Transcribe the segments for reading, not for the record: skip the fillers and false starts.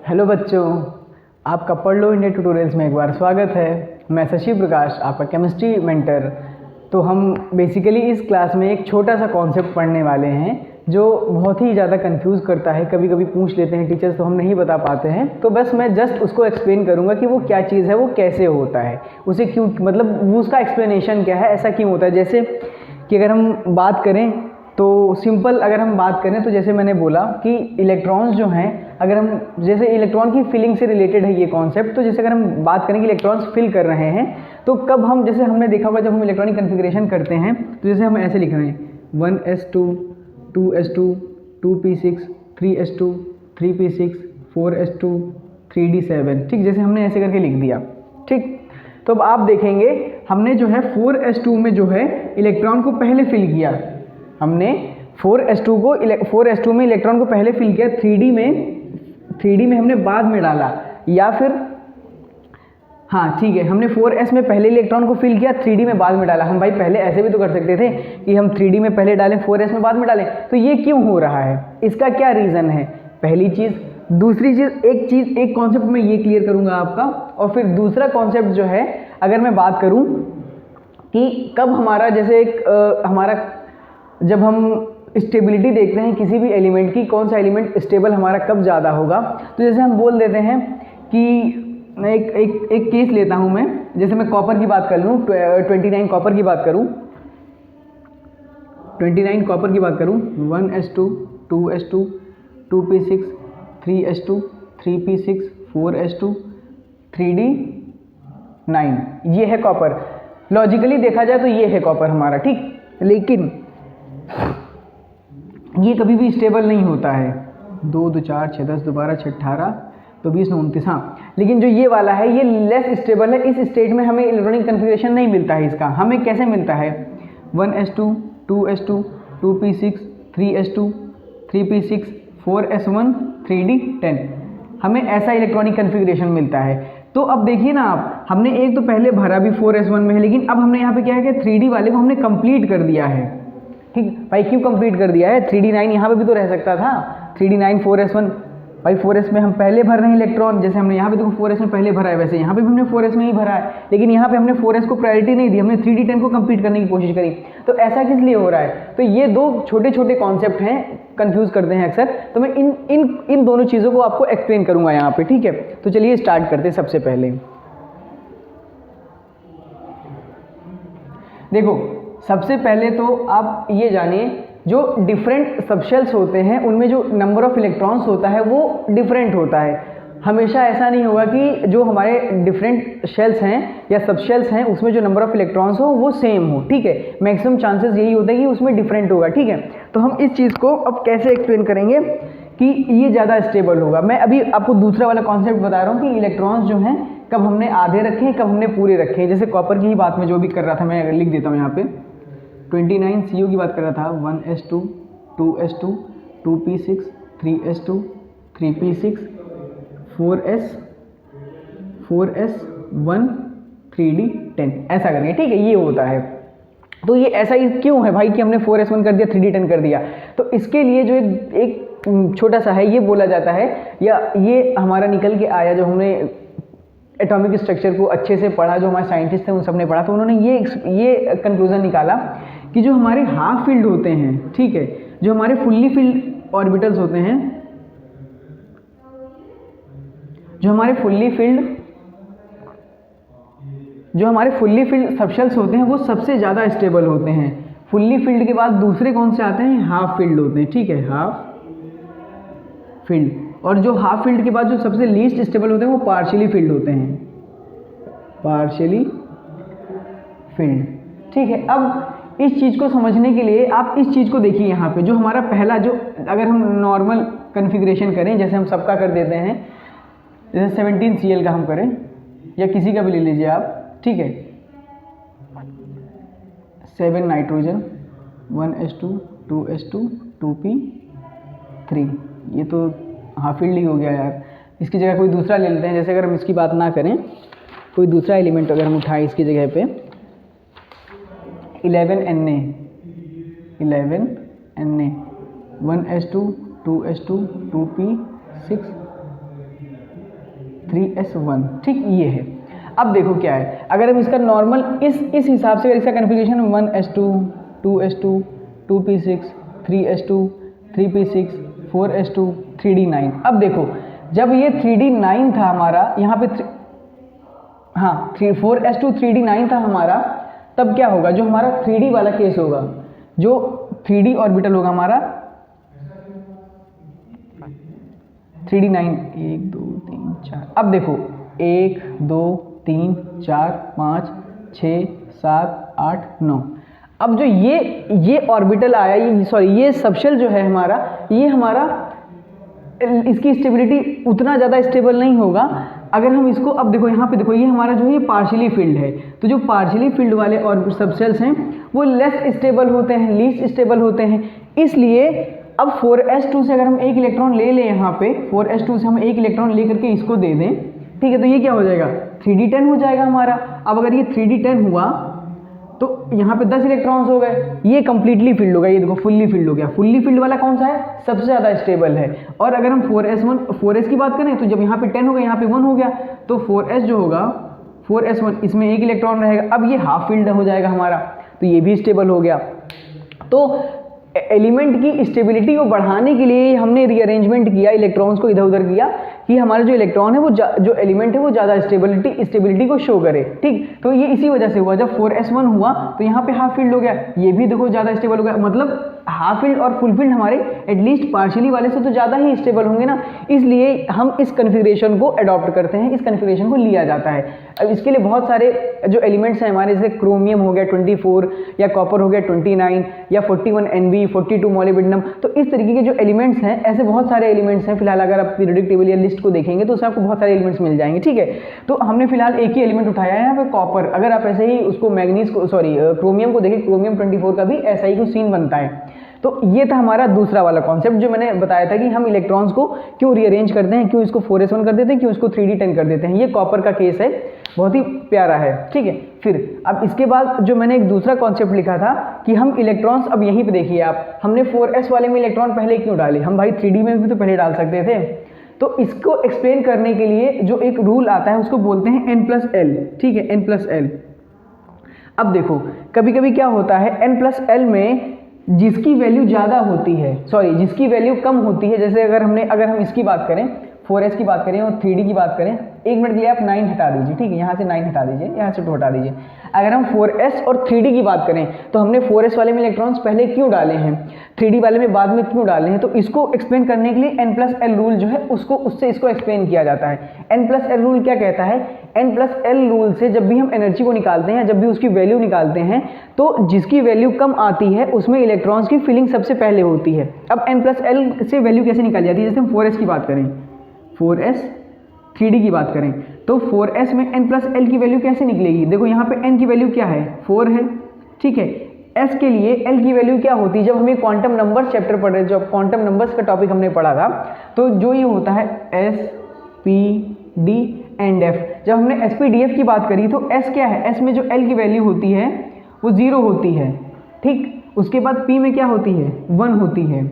Hello बच्चों, आपका पढ़ लो इंडिया ट्यूटोरियल्स में एक बार स्वागत है। मैं शशि प्रकाश, आपका केमिस्ट्री मेंटर। तो हम बेसिकली इस क्लास में एक छोटा सा कॉन्सेप्ट पढ़ने वाले हैं जो बहुत ही ज़्यादा कंफ्यूज करता है। कभी कभी पूछ लेते हैं टीचर्स तो हम नहीं बता पाते हैं, तो बस मैं जस्ट उसको एक्सप्लेन करूँगा कि वो क्या चीज़ है, वो कैसे होता है, उसे क्यों, मतलब वो उसका एक्सप्लेनेशन क्या है, ऐसा क्यों होता है। जैसे कि अगर हम बात करें तो सिंपल अगर हम बात करें तो जैसे मैंने बोला कि इलेक्ट्रॉन्स जो हैं, अगर हम जैसे इलेक्ट्रॉन की फिलिंग से रिलेटेड है ये कॉन्सेप्ट। तो जैसे अगर हम बात करें कि इलेक्ट्रॉन्स फिल कर रहे हैं तो कब हम, जैसे हमने देखा होगा जब हम इलेक्ट्रॉनिक कन्फिग्रेशन करते हैं तो जैसे हम ऐसे लिख रहे हैं 1s2 2s2 2p6 3s2 3p6 4s2 3d7, ठीक, जैसे हमने ऐसे करके लिख दिया, ठीक। तो अब आप देखेंगे हमने जो है 4s2 में जो है इलेक्ट्रॉन को पहले फिल किया, हमने 4s2 में इलेक्ट्रॉन को पहले फिल किया, 3d में हमने बाद में डाला, या फिर हाँ ठीक है, हमने 4s में पहले इलेक्ट्रॉन को फिल किया, 3d में बाद में डाला। हम भाई पहले ऐसे भी तो कर सकते थे कि हम 3d में पहले डालें 4s में बाद में डालें। तो ये क्यों हो रहा है, इसका क्या रीज़न है, पहली चीज़। दूसरी चीज़, एक कॉन्सेप्ट मैं ये क्लियर करूँगा आपका, और फिर दूसरा कॉन्सेप्ट जो है अगर मैं बात करूँ कि कब हमारा जैसे जब हम स्टेबिलिटी देखते हैं किसी भी एलिमेंट की, कौन सा एलिमेंट स्टेबल हमारा कब ज़्यादा होगा, तो जैसे हम बोल देते हैं कि मैं एक केस लेता हूँ मैं, जैसे मैं कॉपर की बात कर लूँ, 29 कॉपर की बात करूँ, 29 कॉपर की बात करूँ, 1s2 2s2 2p6 3s2 3p6 4s2 3d9, ये है कॉपर। लॉजिकली देखा जाए तो ये है कॉपर हमारा, ठीक। लेकिन ये कभी भी स्टेबल नहीं होता है। 2 2 4 6 10 12 6 18 तो 20 9 29, हाँ। लेकिन जो ये वाला है ये लेस स्टेबल है। इस स्टेट में हमें इलेक्ट्रॉनिक कन्फिग्रेशन नहीं मिलता है इसका। हमें कैसे मिलता है, 1s2 2s2 2p6 3s2 3p6 4s1 3d10, हमें ऐसा इलेक्ट्रॉनिक कन्फिग्रेशन मिलता है। तो अब देखिए ना आप, हमने एक तो पहले भरा भी 4s1 में है, लेकिन अब हमने यहाँ पे क्या है कि 3d वाले को हमने कंप्लीट कर दिया है, ठीक भाई। क्यों कंप्लीट कर दिया है, 3d9 यहाँ पे भी तो रह सकता था, 3d9 4s1 भाई। 4s में हम पहले भर रहे हैं इलेक्ट्रॉन, जैसे हमने यहाँ पे देखो 4s में पहले भरा है, वैसे यहाँ पे भी हमने 4s में ही भरा है, लेकिन यहाँ पे हमने 4s को प्रायोरिटी नहीं दी, हमने 3d10 को कंप्लीट करने की कोशिश करी। तो ऐसा किस लिए हो रहा है, तो ये दो छोटे छोटे कॉन्सेप्ट हैं, कंफ्यूज करते हैं अक्सर। तो मैं इन दोनों चीज़ों को आपको एक्सप्लेन करूँगा यहाँ पे, ठीक है। तो चलिए स्टार्ट करते हैं। सबसे पहले देखो, सबसे पहले तो आप ये जानिए जो डिफरेंट सबशेल्स होते हैं उनमें जो नंबर ऑफ इलेक्ट्रॉन्स होता है वो डिफरेंट होता है। हमेशा ऐसा नहीं होगा कि जो हमारे डिफरेंट शेल्स हैं या सबशेल्स हैं उसमें जो नंबर ऑफ इलेक्ट्रॉन्स हो वो सेम हो, ठीक है। मैक्सिमम चांसेस यही होता है कि उसमें डिफरेंट होगा, ठीक है। तो हम इस चीज़ को अब कैसे एक्सप्लेन करेंगे कि ये ज़्यादा स्टेबल होगा। मैं अभी आपको दूसरा वाला कॉन्सेप्ट बता रहा हूँ कि इलेक्ट्रॉन्स जो हैं कब हमने आधे रखे हैं, कब हमने पूरे रखे हैं। जैसे कॉपर की ही बात में जो भी कर रहा था, मैं लिख देता हूँ यहाँ पे, 29 CO की बात कर रहा था, 1s2 2s2 2p6 3s2 3p6 4s1 3d10, ऐसा करेंगे, ठीक है। ये होता है। तो ये ऐसा ही क्यों है भाई कि हमने 4s1 कर दिया 3d10 कर दिया, तो इसके लिए जो एक छोटा सा है, ये बोला जाता है, या ये हमारा निकल के आया, जो हमने एटॉमिक स्ट्रक्चर को अच्छे से पढ़ा, जो हमारे साइंटिस्ट थे उन सब ने पढ़ा, तो उन्होंने ये कंक्लूजन निकाला कि जो हमारे हाफ फील्ड होते हैं, ठीक है, जो हमारे फुल्ली फील्ड ऑर्बिटल्स होते हैं, जो हमारे फुल्ली फील्ड सबशेल्स होते हैं वो सबसे ज़्यादा स्टेबल होते हैं। फुल्ली फील्ड के बाद दूसरे कौन से आते हैं, हाफ फील्ड होते हैं, ठीक है, हाफ फील्ड। और जो हाफ फील्ड के बाद जो सबसे लीस्ट स्टेबल होते हैं वो पार्शियली फील्ड होते हैं, पार्शियली फील्ड, ठीक है। अब इस चीज़ को समझने के लिए आप इस चीज़ को देखिए, यहाँ पे जो हमारा पहला, जो अगर हम नॉर्मल कन्फिग्रेशन करें, जैसे हम सबका कर देते हैं, जैसे 17 Cl का हम करें, या किसी का भी ले लीजिए आप, ठीक है, 7 नाइट्रोजन 1s2 2s2 2p3, ये तो हाफ फील्ड ही हो गया यार। इसकी जगह कोई दूसरा ले लेते हैं, जैसे अगर हम इसकी बात ना करें, कोई दूसरा एलिमेंट अगर हम उठाएं इसकी जगह पे, 11Na 1s2 2s2 2p6 3s1, ठीक ये है। अब देखो क्या है, अगर हम इसका नॉर्मल इस हिसाब से अगर इसका configuration 1s2, 2s2, 2p6, 3s2, 3p6, 4s2, 3d9। अब देखो जब ये 3d9 था हमारा यहाँ पे 4s2 3d9 था हमारा, तब क्या होगा, जो हमारा 3d वाला केस होगा, जो 3d ऑर्बिटल होगा हमारा 3d9, 1 2 3 4। अब देखो 1 2 3 4 5 6 7 8 9। अब जो ये ऑर्बिटल आया, ये सबशेल जो है हमारा, ये हमारा इसकी स्टेबिलिटी उतना ज़्यादा स्टेबल नहीं होगा अगर हम इसको, अब देखो यहाँ पे देखो, ये हमारा जो है ये पार्शियली फिल्ड है, तो जो पार्शियली फिल्ड वाले और सबसेल्स हैं वो लेस स्टेबल होते हैं, लीस्ट स्टेबल होते हैं। इसलिए अब 4s2 से अगर हम एक इलेक्ट्रॉन ले लें, यहाँ पे 4s2 से हम एक इलेक्ट्रॉन ले करके इसको दे दें, ठीक है, तो ये क्या हो जाएगा, 3d10 हो जाएगा हमारा। अब अगर ये 3d10 हुआ तो यहाँ पे 10 इलेक्ट्रॉन्स हो गए, ये कंप्लीटली फिल्ड हो गया, ये देखो फुल्ली फिल्ड हो गया। फुल्ली फिल्ड वाला कौन सा है, सबसे ज़्यादा स्टेबल है। और अगर हम 4s की बात करें तो जब यहाँ पे 10 हो गया, यहाँ पे 1 हो गया, तो 4s जो होगा 4s1, इसमें एक इलेक्ट्रॉन रहेगा। अब ये हाफ फिल्ड हो जाएगा हमारा, तो ये भी स्टेबल हो गया। तो एलिमेंट की स्टेबिलिटी को बढ़ाने के लिए हमने रीअरेंजमेंट किया, इलेक्ट्रॉन्स को इधर उधर किया कि हमारा जो इलेक्ट्रॉन है वो जो एलिमेंट है वो ज़्यादा स्टेबिलिटी को शो करे, ठीक। तो ये इसी वजह से हुआ, जब 4s1 हुआ तो यहाँ पे हाफ फील्ड हो गया, ये भी देखो ज़्यादा स्टेबल हो गया। मतलब हाफ फील्ड और फुल फील्ड हमारे एटलीस्ट पार्शियली वाले से तो ज़्यादा ही स्टेबल होंगे ना, इसलिए हम इस कन्फिग्रेशन को अडॉप्ट करते हैं, इस कन्फिग्रेशन को लिया जाता है। अब इसके लिए बहुत सारे जो एलिमेंट्स हैं हमारे, जैसे क्रोमियम हो गया 24, या कॉपर हो गया 29, या 41 Nb, 42 मोलिब्डेनम, तो इस तरीके के जो एलिमेंट्स हैं, ऐसे बहुत सारे एलिमेंट्स हैं। फिलहाल अगर आप पीरियोडिक टेबल या लिस्ट को देखेंगे तो उसमें आपको बहुत सारे एलिमेंट्स मिल जाएंगे, ठीक है। तो हमने फिलहाल एक ही एलिमेंट उठाया है यहाँ पे, कॉपर। अगर आप ऐसे ही उसको मैग्नीज को, क्रोमियम को देखें, क्रोमियम 24 का भी ऐसा ही कुछ सीन बनता है। तो ये था हमारा दूसरा वाला कॉन्सेप्ट जो मैंने बताया था कि हम इलेक्ट्रॉन्स को क्यों रीअरेंज करते हैं, क्यों इसको 4s1 कर देते हैं, क्यों इसको 3d10 कर देते हैं। ये कॉपर का केस है, बहुत ही प्यारा है, ठीक है। फिर अब इसके बाद जो मैंने एक दूसरा कॉन्सेप्ट लिखा था कि हम इलेक्ट्रॉन्स, अब यहीं पे देखिए आप, हमने 4s वाले में इलेक्ट्रॉन पहले क्यों डाले, हम भाई 3d में भी तो पहले डाल सकते थे। तो इसको एक्सप्लेन करने के लिए जो एक रूल आता है उसको बोलते हैं n+l, ठीक है, n+l। अब देखो कभी कभी क्या होता है, n+l में जिसकी वैल्यू ज़्यादा होती है, जिसकी वैल्यू कम होती है, जैसे अगर हम इसकी बात करें, 4s की बात करें और 3d की बात करें, एक मिनट के लिए आप 9 हटा दीजिए, ठीक है, यहाँ से 9 हटा दीजिए, यहाँ से 2 हटा दीजिए। अगर हम 4s और 3d की बात करें तो हमने 4s वाले में इलेक्ट्रॉन्स पहले क्यों डाले हैं, 3d वाले में बाद में क्यों डाले हैं, तो इसको एक्सप्लेन करने के लिए n+l रूल जो है उससे इसको एक्सप्लेन किया जाता है। n+l रूल क्या कहता है, n+l रूल से जब भी हम एनर्जी को निकालते हैं, जब भी उसकी वैल्यू निकालते हैं, तो जिसकी वैल्यू कम आती है उसमें इलेक्ट्रॉन्स की फिलिंग सबसे पहले होती है। अब n+l से वैल्यू कैसे निकाली जाती है, जैसे हम 4s की बात करें, 4s 3d की बात करें, तो 4s में n+l की वैल्यू कैसे निकलेगी, देखो यहाँ पे n की वैल्यू क्या है, 4 है, ठीक है। s के लिए l की वैल्यू क्या होती है, जब हमें क्वांटम नंबर्स चैप्टर पढ़े, जब क्वांटम नंबर्स का टॉपिक हमने पढ़ा था, तो जो ये होता है s p d and f, जब हमने s p d f की बात करी तो s क्या है, s में जो l की वैल्यू होती है वो 0 होती है, ठीक। उसके बाद p में क्या होती है, 1 होती है,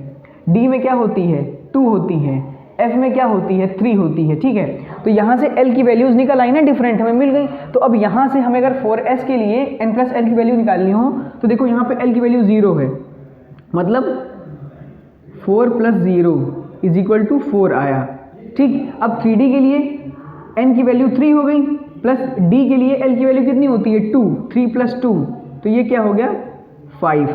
d में क्या होती है, 2 होती है, f में क्या होती है, 3 होती है, ठीक है। तो यहाँ से l की वैल्यूज़ निकल आई ना, डिफरेंट हमें मिल गई। तो अब यहाँ से हमें अगर 4s के लिए n+l की वैल्यू निकालनी हो तो देखो यहाँ पे l की वैल्यू 0 है, मतलब 4 + 0 = 4 आया, ठीक। अब 3d के लिए n की वैल्यू 3 हो गई, प्लस d के लिए l की वैल्यू कितनी होती है, 2, 3 + 2, तो ये क्या हो गया, 5।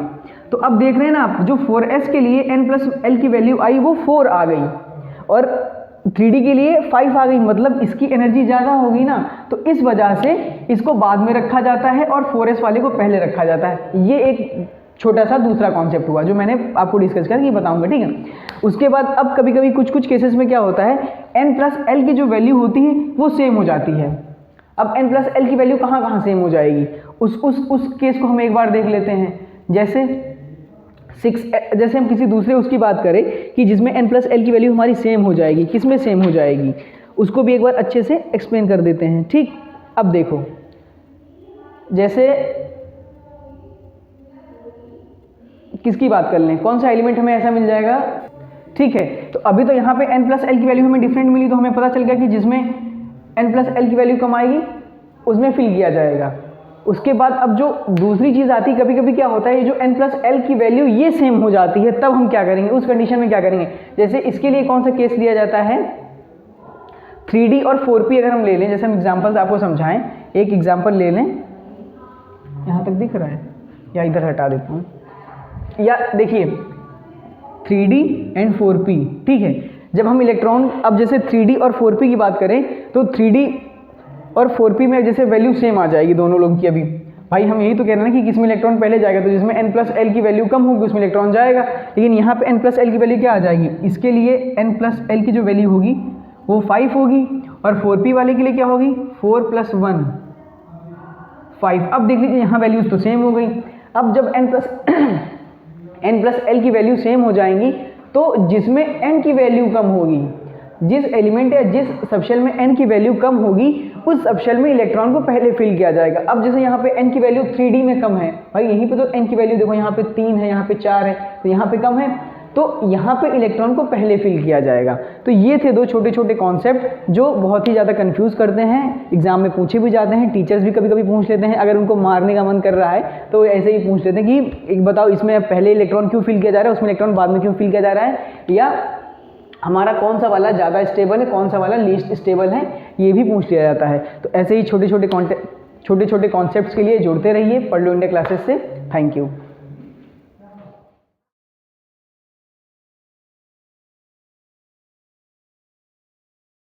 तो अब देख रहे हैं ना आप, जो 4s के लिए n+l की वैल्यू आई वो 4 आ गई, और 3d के लिए 5 आ गई, मतलब इसकी एनर्जी ज़्यादा होगी ना, तो इस वजह से इसको बाद में रखा जाता है और 4s वाले को पहले रखा जाता है। ये एक छोटा सा दूसरा कॉन्सेप्ट हुआ जो मैंने आपको डिस्कस किया कि बताऊंगा, ठीक है। उसके बाद अब कभी कभी कुछ केसेस में क्या होता है, n+l की जो वैल्यू होती है वो सेम हो जाती है। अब n+l की वैल्यू कहाँ सेम हो जाएगी, उस केस को हम एक बार देख लेते हैं। जैसे हम किसी दूसरे उसकी बात करें कि जिसमें n+l की वैल्यू हमारी सेम हो जाएगी, किसमें सेम हो जाएगी, उसको भी एक बार अच्छे से एक्सप्लेन कर देते हैं, ठीक। अब देखो, जैसे किसकी बात कर लें, कौन सा एलिमेंट हमें ऐसा मिल जाएगा, ठीक है। तो अभी तो यहाँ पे n+l की वैल्यू हमें डिफरेंट मिली, तो हमें पता चल गया कि जिसमें n+l की वैल्यू कम आएगी, उसमें फिल किया जाएगा। उसके बाद अब जो दूसरी चीज़ आती है, कभी कभी क्या होता है, ये जो n+l की वैल्यू ये सेम हो जाती है, तब हम क्या करेंगे, उस कंडीशन में क्या करेंगे। जैसे इसके लिए कौन सा केस लिया जाता है, 3D और 4P अगर हम ले लें, जैसे हम एग्जाम्पल आपको समझाएं, एक एग्जाम्पल ले लें, यहाँ तक दिख रहा है या इधर हटा देता हूँ, या देखिए 3D एंड 4P, ठीक है। जब हम इलेक्ट्रॉन, अब जैसे 3D और 4P की बात करें तो 3D और 4P में जैसे वैल्यू सेम आ जाएगी दोनों लोगों की। अभी भाई हम यही तो कह रहे हैं ना कि किसमें इलेक्ट्रॉन पहले जाएगा, तो जिसमें n+l की वैल्यू कम होगी उसमें इलेक्ट्रॉन जाएगा। लेकिन यहाँ पे n+l की वैल्यू क्या आ जाएगी, इसके लिए n+l की जो वैल्यू होगी वो 5 होगी, और 4P वाले के लिए क्या होगी, 4 + 1 5। अब देख लीजिए यहाँ वैल्यूज तो सेम हो गई। अब जब n+l की वैल्यू सेम हो जाएंगी तो जिसमें n की वैल्यू कम होगी, जिस एलिमेंट या जिस सबशेल में n की वैल्यू कम होगी उस सबशेल में इलेक्ट्रॉन को पहले फिल किया जाएगा। अब जैसे यहाँ पे n की वैल्यू 3D में कम है, भाई यहीं पे तो n की वैल्यू देखो, यहाँ पे 3 है, यहाँ पे 4 है, तो यहाँ पे कम है, तो यहाँ पे इलेक्ट्रॉन को पहले फिल किया जाएगा। तो ये थे दो छोटे छोटे कॉन्सेप्ट जो बहुत ही ज़्यादा कंफ्यूज करते हैं, एग्जाम में पूछे भी जाते हैं, टीचर्स भी कभी कभी पूछ लेते हैं, अगर उनको मारने का मन कर रहा है तो ऐसे ही पूछ लेते हैं कि एक बताओ इसमें पहले इलेक्ट्रॉन क्यों फिल किया जा रहा है, उसमें इलेक्ट्रॉन बाद में क्यों फिल किया जा रहा है, या हमारा कौन सा वाला ज़्यादा स्टेबल है, कौन सा वाला लीस्ट स्टेबल है, ये भी पूछ लिया जाता है। तो ऐसे ही छोटे छोटे कॉन्सेप्ट्स के लिए जुड़ते रहिए पढ़ लो इंडिया क्लासेस से। Thank you.